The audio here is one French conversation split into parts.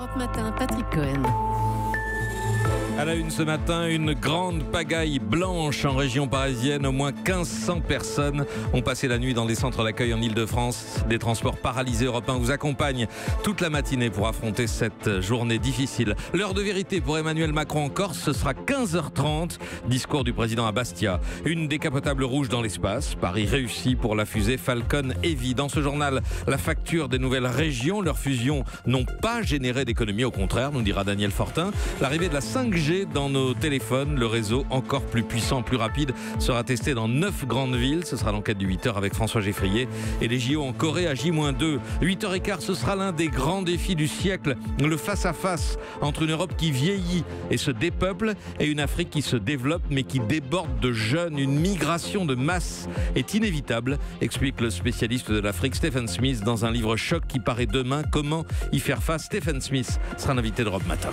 Europe Matin, Patrick Cohen. À la une ce matin, une grande pagaille blanche en région parisienne. Au moins 1500 personnes ont passé la nuit dans des centres d'accueil en Ile-de-France. Des transports paralysés. Europe 1 vous accompagne toute la matinée pour affronter cette journée difficile. L'heure de vérité pour Emmanuel Macron en Corse, ce sera 15h30. Discours du président à Bastia. Une décapotable rouge dans l'espace. Paris réussi pour la fusée Falcon Heavy. Dans ce journal, la facture des nouvelles régions. Leurs fusions n'ont pas généré d'économie. Au contraire, nous dira Daniel Fortin. L'arrivée de la 5G dans nos téléphones, le réseau encore plus puissant, plus rapide, sera testé dans 9 grandes villes. Ce sera l'enquête du 8h avec François Geffrier. Et les JO en Corée à J-2. 8h15, ce sera l'un des grands défis du siècle. Le face-à-face entre une Europe qui vieillit et se dépeuple et une Afrique qui se développe mais qui déborde de jeunes. Une migration de masse est inévitable, explique le spécialiste de l'Afrique Stephen Smith dans un livre choc qui paraît demain. Comment y faire face? Stephen Smith sera l'invité d'Europe Matin.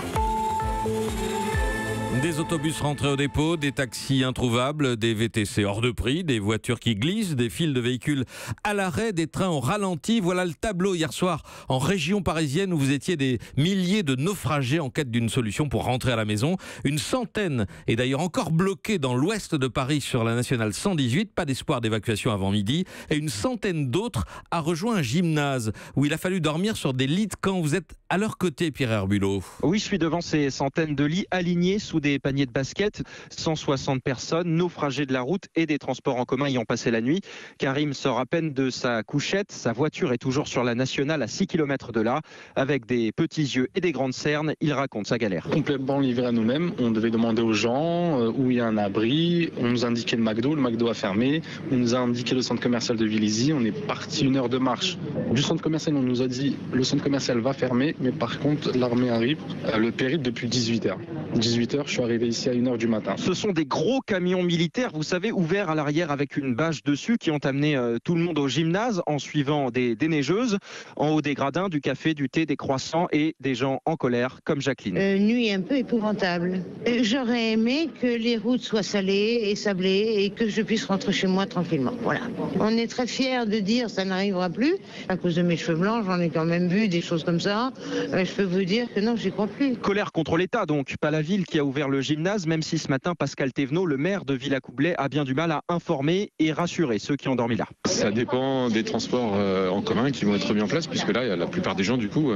Des autobus rentrés au dépôt, des taxis introuvables, des VTC hors de prix, des voitures qui glissent, des files de véhicules à l'arrêt, des trains au ralenti. Voilà le tableau hier soir en région parisienne où vous étiez des milliers de naufragés en quête d'une solution pour rentrer à la maison. Une centaine est d'ailleurs encore bloquée dans l'ouest de Paris sur la nationale 118. Pas d'espoir d'évacuation avant midi. Et une centaine d'autres a rejoint un gymnase où il a fallu dormir sur des lits de camp. Vous êtes à leur côté, Pierre Herbulot. Oui, je suis devant ces centaines de lits alignés sous des paniers de basket. 160 personnes naufragées de la route et des transports en commun y ont passé la nuit. Karim sort à peine de sa couchette. Sa voiture est toujours sur la nationale à 6 km de là. Avec des petits yeux et des grandes cernes, il raconte sa galère. Complètement livré à nous-mêmes. On devait demander aux gens où il y a un abri. On nous a indiqué le McDo a fermé. On nous a indiqué le centre commercial de Vélizy. On est parti 1 heure de marche du centre commercial. On nous a dit le centre commercial va fermer, mais par contre l'armée arrive. Le périple depuis 18h. 18h, je suis arrivé ici à 1h du matin. Ce sont des gros camions militaires, vous savez, ouverts à l'arrière avec une bâche dessus qui ont amené tout le monde au gymnase en suivant des neigeuses. En haut des gradins, du café, du thé, des croissants et des gens en colère comme Jacqueline. Nuit un peu épouvantable. J'aurais aimé que les routes soient salées et sablées et que je puisse rentrer chez moi tranquillement. Voilà. On est très fiers de dire ça n'arrivera plus. À cause de mes cheveux blancs, j'en ai quand même vu des choses comme ça. Je peux vous dire que non, j'y crois plus. Colère contre l'État donc, pas la ville qui a ouvert le gymnase, même si ce matin Pascal Thévenot, le maire de Villacoublay, a bien du mal à informer et rassurer ceux qui ont dormi là. Ça dépend des transports en commun qui vont être mis en place, puisque là la plupart des gens du coup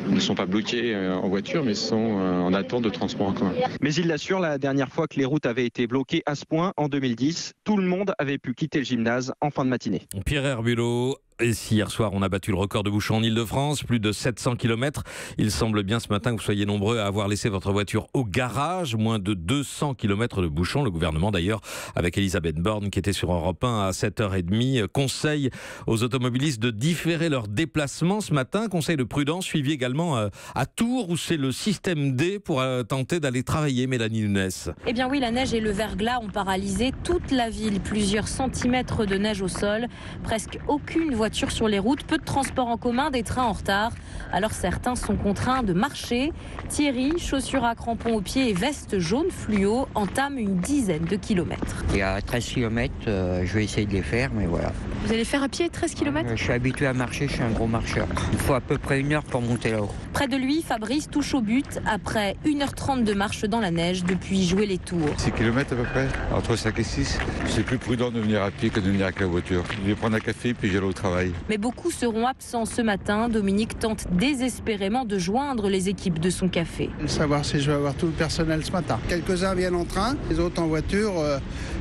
ne sont pas bloqués en voiture mais sont en attente de transport en commun. Mais il l'assure, la dernière fois que les routes avaient été bloquées à ce point, en 2010, tout le monde avait pu quitter le gymnase en fin de matinée. Pierre Herbulot. Et si hier soir on a battu le record de bouchons en Ile-de-France, plus de 700 km, il semble bien ce matin que vous soyez nombreux à avoir laissé votre voiture au garage, moins de 200 km de bouchons. Le gouvernement d'ailleurs, avec Elisabeth Borne qui était sur Europe 1 à 7h30, conseille aux automobilistes de différer leurs déplacements ce matin. Conseil de prudence suivi également à Tours où c'est le système D pour tenter d'aller travailler. Mélanie Nunes. Eh bien oui, la neige et le verglas ont paralysé toute la ville. Plusieurs centimètres de neige au sol, presque aucune voiture sur les routes, peu de transports en commun, des trains en retard. Alors certains sont contraints de marcher. Thierry, chaussures à crampons aux pieds et veste jaune fluo, entame une dizaine de kilomètres. Il y a 13 km, je vais essayer de les faire, mais voilà. Vous allez faire à pied 13 km? Je suis habitué à marcher, je suis un gros marcheur. Il faut à peu près 1 heure pour monter là-haut. Près de lui, Fabrice touche au but après 1h30 de marche dans la neige depuis jouer les tours. 6 km à peu près, entre 5 et 6. C'est plus prudent de venir à pied que de venir avec la voiture. Je vais prendre un café puis j'allais au travail. Mais beaucoup seront absents ce matin. Dominique tente désespérément de joindre les équipes de son café. Savoir si je vais avoir tout le personnel ce matin. Quelques-uns viennent en train, les autres en voiture,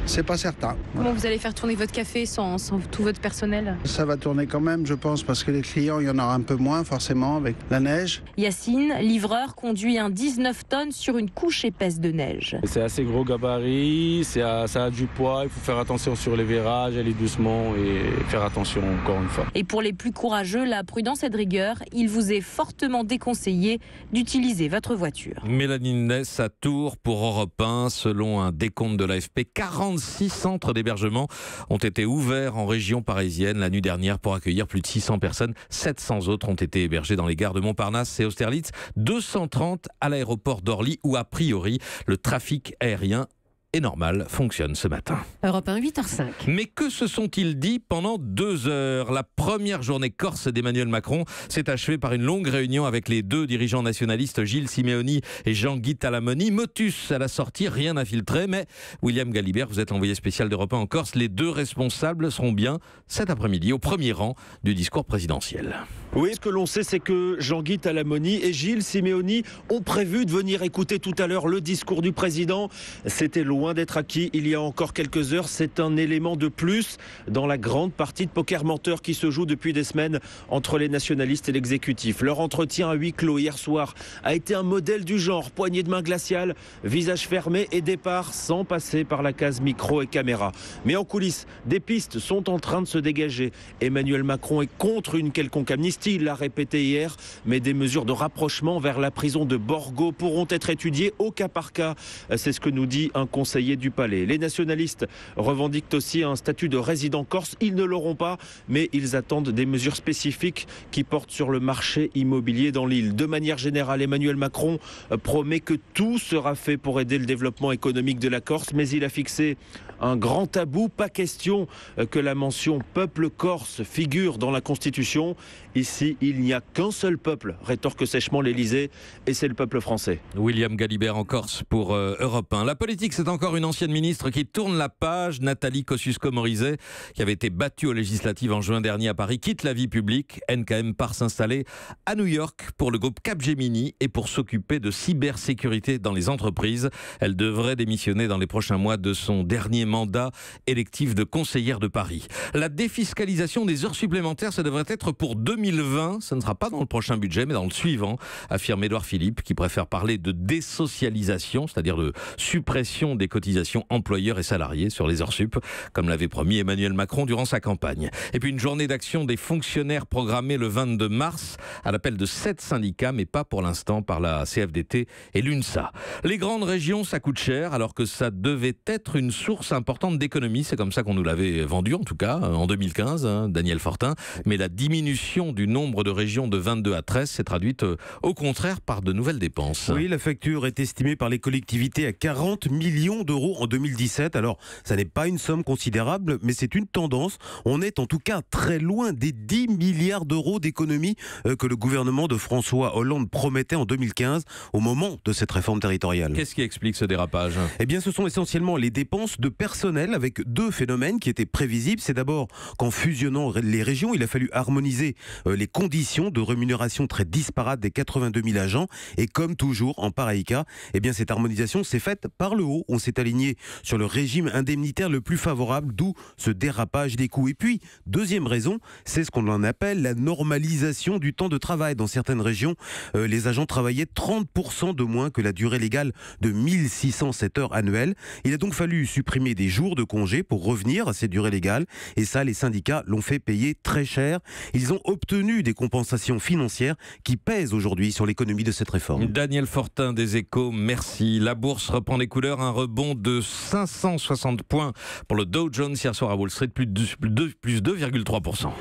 c'est pas certain. Comment vous allez faire tourner votre café sans tout votre personnel? Ça va tourner quand même, je pense, parce que les clients, il y en aura un peu moins forcément avec la neige. Yacine, livreur, conduit un 19 tonnes sur une couche épaisse de neige. C'est assez gros gabarit, ça a du poids, il faut faire attention sur les virages, aller doucement et faire attention encore une fois. Et pour les plus courageux, la prudence est de rigueur. Il vous est fortement déconseillé d'utiliser votre voiture. Mélanie Nunes à Tours pour Europe 1. Selon un décompte de l'AFP, 46 centres d'hébergement ont été ouverts en région parisienne la nuit dernière pour accueillir plus de 600 personnes. 700 autres ont été hébergés dans les gares de Montparnasse et Austerlitz. 230 à l'aéroport d'Orly où a priori le trafic aérien et normal fonctionne ce matin. Europe 1, 8h05. Mais que se sont-ils dit pendant 2 heures? La première journée corse d'Emmanuel Macron s'est achevée par une longue réunion avec les 2 dirigeants nationalistes Gilles Simeoni et Jean-Guy Talamoni. Motus à la sortie, rien à filtrer, mais William Galibert, vous êtes l'envoyé spécial d'Europe 1 en Corse. Les 2 responsables seront bien cet après-midi au premier rang du discours présidentiel. Oui, ce que l'on sait, c'est que Jean-Guy Talamoni et Gilles Simeoni ont prévu de venir écouter tout à l'heure le discours du président. C'était loin d'être acquis il y a encore quelques heures. C'est un élément de plus dans la grande partie de poker menteur qui se joue depuis des semaines entre les nationalistes et l'exécutif. Leur entretien à huis clos hier soir a été un modèle du genre. Poignée de main glaciale, visage fermé et départ sans passer par la case micro et caméra. Mais en coulisses, des pistes sont en train de se dégager. Emmanuel Macron est contre une quelconque amnistie. Il l'a répété hier, mais des mesures de rapprochement vers la prison de Borgo pourront être étudiées au cas par cas. C'est ce que nous dit un conseiller du palais. Les nationalistes revendiquent aussi un statut de résident corse. Ils ne l'auront pas, mais ils attendent des mesures spécifiques qui portent sur le marché immobilier dans l'île. De manière générale, Emmanuel Macron promet que tout sera fait pour aider le développement économique de la Corse, mais il a fixé un grand tabou. Pas question que la mention peuple corse figure dans la Constitution. Ici, il n'y a qu'un seul peuple, rétorque sèchement l'Élysée, et c'est le peuple français. William Galibert en Corse pour Europe 1. La politique, c'est encore une ancienne ministre qui tourne la page. Nathalie Kosciusko-Morizet, qui avait été battue aux législatives en juin dernier à Paris, quitte la vie publique. NKM part s'installer à New York pour le groupe Capgemini et pour s'occuper de cybersécurité dans les entreprises. Elle devrait démissionner dans les prochains mois de son dernier mandat électif de conseillère de Paris. La défiscalisation des heures supplémentaires, ça devrait être pour 2020. Ce ne sera pas dans le prochain budget, mais dans le suivant, affirme Édouard Philippe, qui préfère parler de désocialisation, c'est-à-dire de suppression des cotisations employeurs et salariés sur les heures sup, comme l'avait promis Emmanuel Macron durant sa campagne. Et puis une journée d'action des fonctionnaires programmée le 22 mars, à l'appel de 7 syndicats, mais pas pour l'instant par la CFDT et l'UNSA. Les grandes régions, ça coûte cher, alors que ça devait être une source importante d'économie. C'est comme ça qu'on nous l'avait vendu, en tout cas, en 2015, Daniel Fortin. Mais la diminution du nombre de régions de 22 à 13 s'est traduite au contraire par de nouvelles dépenses. Oui, la facture est estimée par les collectivités à 40 millions d'euros en 2017. Alors, ça n'est pas une somme considérable, mais c'est une tendance. On est en tout cas très loin des 10 milliards d'euros d'économies que le gouvernement de François Hollande promettait en 2015 au moment de cette réforme territoriale. Qu'est-ce qui explique ce dérapage ? Eh bien, ce sont essentiellement les dépenses de personnel avec 2 phénomènes qui étaient prévisibles. C'est d'abord qu'en fusionnant les régions, il a fallu harmoniser les conditions de rémunération très disparates des 82 000 agents. Et comme toujours, en pareil cas, eh bien, cette harmonisation s'est faite par le haut. On s'est aligné sur le régime indemnitaire le plus favorable, d'où ce dérapage des coûts. Et puis, deuxième raison, c'est ce qu'on en appelle la normalisation du temps de travail. Dans certaines régions, les agents travaillaient 30% de moins que la durée légale de 1607 heures annuelles. Il a donc fallu supprimer des jours de congé pour revenir à ces durées légales. Et ça, les syndicats l'ont fait payer très cher. Ils ont obtenu des compensations financières qui pèsent aujourd'hui sur l'économie de cette réforme. Daniel Fortin des Échos, merci. La bourse reprend les couleurs, un rebond de 560 points pour le Dow Jones hier soir à Wall Street, plus 2,3%.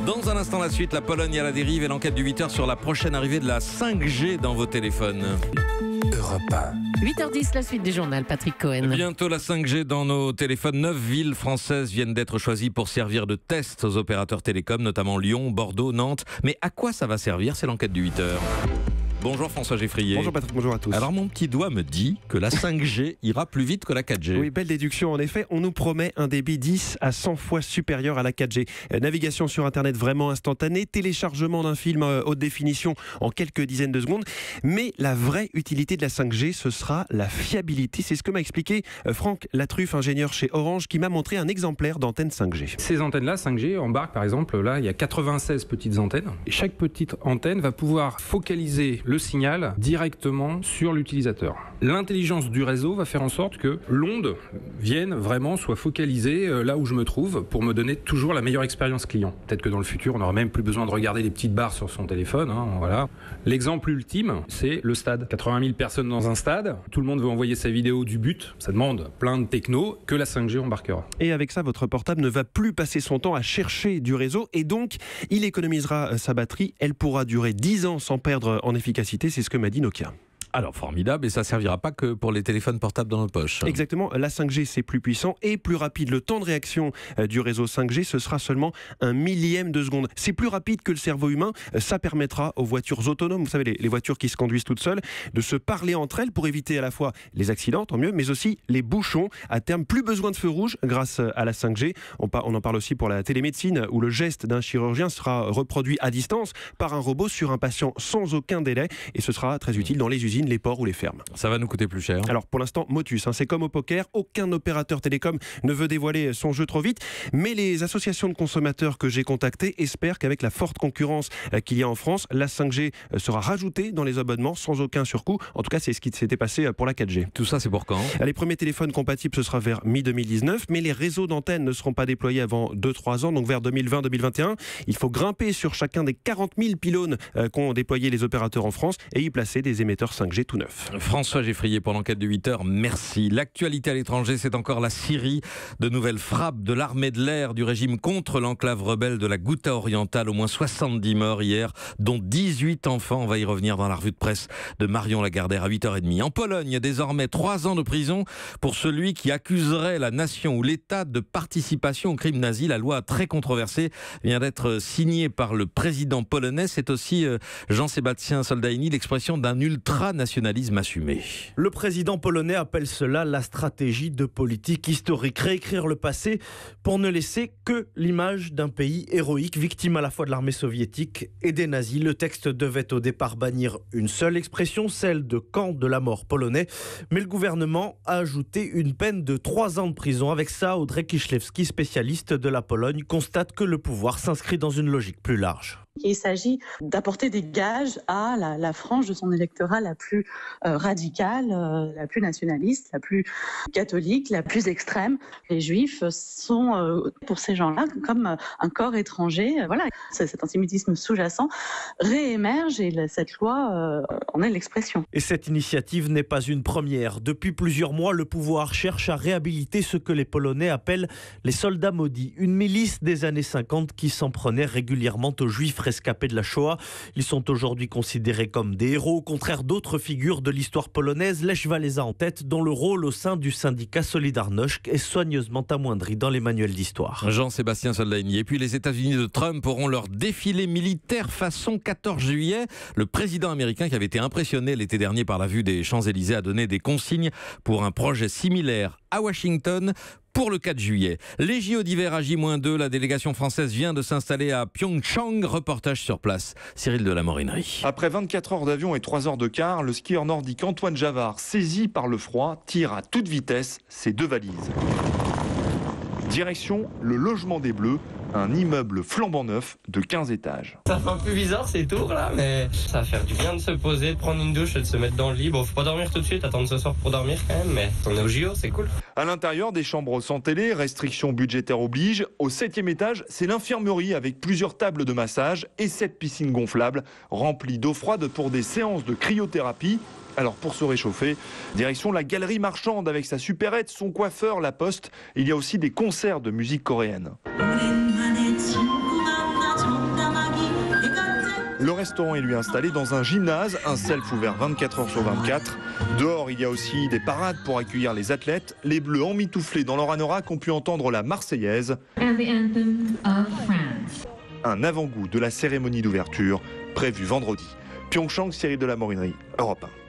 Dans un instant, la suite, la Pologne à la dérive et l'enquête du 8h sur la prochaine arrivée de la 5G dans vos téléphones. Europe 1. 8h10, la suite du journal, Patrick Cohen. Bientôt la 5G dans nos téléphones. 9 villes françaises viennent d'être choisies pour servir de test aux opérateurs télécoms, notamment Lyon, Bordeaux, Nantes. Mais à quoi ça va servir ? C'est l'enquête du 8h. Bonjour François Geffrier. Bonjour Patrick, bonjour à tous. Alors mon petit doigt me dit que la 5G ira plus vite que la 4G. Oui, belle déduction en effet. On nous promet un débit 10 à 100 fois supérieur à la 4G. Navigation sur Internet vraiment instantanée, téléchargement d'un film haute définition en quelques dizaines de secondes. Mais la vraie utilité de la 5G, ce sera la fiabilité. C'est ce que m'a expliqué Franck Latruffe, ingénieur chez Orange, qui m'a montré un exemplaire d'antenne 5G. Ces antennes-là, 5G, embarquent par exemple, là, il y a 96 petites antennes. Et chaque petite antenne va pouvoir focaliser le signal directement sur l'utilisateur. L'intelligence du réseau va faire en sorte que l'onde soit focalisée là où je me trouve pour me donner toujours la meilleure expérience client. Peut-être que dans le futur, on n'aura même plus besoin de regarder les petites barres sur son téléphone. Voilà. L'exemple ultime, c'est le stade. 80 000 personnes dans un stade, tout le monde veut envoyer sa vidéo du but. Ça demande plein de techno que la 5G embarquera. Et avec ça, votre portable ne va plus passer son temps à chercher du réseau et donc il économisera sa batterie. Elle pourra durer 10 ans sans perdre en efficacité. C'est ce que m'a dit Nokia. Alors formidable, et ça servira pas que pour les téléphones portables dans nos poches. Exactement, la 5G c'est plus puissant et plus rapide. Le temps de réaction du réseau 5G, ce sera seulement 1 millième de seconde. C'est plus rapide que le cerveau humain. Ça permettra aux voitures autonomes, vous savez, les voitures qui se conduisent toutes seules, de se parler entre elles pour éviter à la fois les accidents, tant mieux, mais aussi les bouchons. À terme, plus besoin de feu rouge grâce à la 5G. On en parle aussi pour la télémédecine, où le geste d'un chirurgien sera reproduit à distance par un robot sur un patient sans aucun délai, et ce sera très utile dans les usines, les ports ou les fermes. Ça va nous coûter plus cher. Alors pour l'instant, motus, c'est comme au poker, aucun opérateur télécom ne veut dévoiler son jeu trop vite, mais les associations de consommateurs que j'ai contactées espèrent qu'avec la forte concurrence qu'il y a en France, la 5G sera rajoutée dans les abonnements sans aucun surcoût. En tout cas, c'est ce qui s'était passé pour la 4G. Tout ça, c'est pour quand ? Les premiers téléphones compatibles, ce sera vers mi-2019, mais les réseaux d'antennes ne seront pas déployés avant 2-3 ans, donc vers 2020-2021. Il faut grimper sur chacun des 40 000 pylônes qu'ont déployé les opérateurs en France et y placer des émetteurs 5G tout neufs. François Geffrier pour l'enquête de 8h, merci. L'actualité à l'étranger, c'est encore la Syrie. De nouvelles frappes de l'armée de l'air du régime contre l'enclave rebelle de la Ghouta orientale. Au moins 70 morts hier, dont 18 enfants. On va y revenir dans la revue de presse de Marion Lagardère à 8h30. En Pologne, désormais 3 ans de prison pour celui qui accuserait la nation ou l'État de participation au crime nazi. La loi très controversée vient d'être signée par le président polonais. C'est aussi Jean-Sébastien Soldaini, l'expression d'un ultranationalisme assumé. Le président polonais appelle cela la stratégie de politique historique. Réécrire le passé pour ne laisser que l'image d'un pays héroïque, victime à la fois de l'armée soviétique et des nazis. Le texte devait au départ bannir une seule expression, celle de camp de la mort polonais. Mais le gouvernement a ajouté une peine de 3 ans de prison. Avec ça, Audrey Kiszlewski, spécialiste de la Pologne, constate que le pouvoir s'inscrit dans une logique plus large. Il s'agit d'apporter des gages à la frange de son électorat la plus radicale, la plus nationaliste, la plus catholique, la plus extrême. Les Juifs sont, pour ces gens-là, comme un corps étranger. Voilà, cet antisémitisme sous-jacent réémerge et cette loi en est l'expression. Et cette initiative n'est pas une première. Depuis plusieurs mois, le pouvoir cherche à réhabiliter ce que les Polonais appellent les soldats maudits, une milice des années 50 qui s'en prenait régulièrement aux Juifs rescapés de la Shoah. Ils sont aujourd'hui considérés comme des héros, au contraire d'autres figures de l'histoire polonaise, Lech Walesa en tête, dont le rôle au sein du syndicat Solidarność est soigneusement amoindri dans les manuels d'histoire. Jean-Sébastien Soldaini. Et puis les États-Unis de Trump auront leur défilé militaire façon 14 juillet. Le président américain, qui avait été impressionné l'été dernier par la vue des Champs-Élysées, a donné des consignes pour un projet similaire à Washington pour le 4 juillet. Les JO d'hiver à J-2, la délégation française vient de s'installer à Pyeongchang. Reportage sur place, Cyril de la Morinerie. Après 24 heures d'avion et 3 heures de car, le skieur nordique Antoine Javard, saisi par le froid, tire à toute vitesse ses 2 valises. Direction le logement des Bleus, un immeuble flambant neuf de 15 étages. Ça fait un peu bizarre ces tours là, mais ça va faire du bien de se poser, de prendre une douche et de se mettre dans le lit. Bon, faut pas dormir tout de suite, attendre ce soir pour dormir quand même, mais on est au JO, c'est cool. À l'intérieur, des chambres sans télé, restrictions budgétaires obligent. Au 7e étage, c'est l'infirmerie avec plusieurs tables de massage et 7 piscines gonflables remplies d'eau froide pour des séances de cryothérapie. Alors pour se réchauffer, direction la galerie marchande avec sa supérette, son coiffeur, la poste. Il y a aussi des concerts de musique coréenne. Le restaurant est lui installé dans un gymnase, un self ouvert 24 heures sur 24. Dehors, il y a aussi des parades pour accueillir les athlètes. Les Bleus emmitouflés dans leur anorak ont pu entendre la Marseillaise. Un avant-goût de la cérémonie d'ouverture prévue vendredi. Pyeongchang, Cyril de la Morinerie, Europe 1.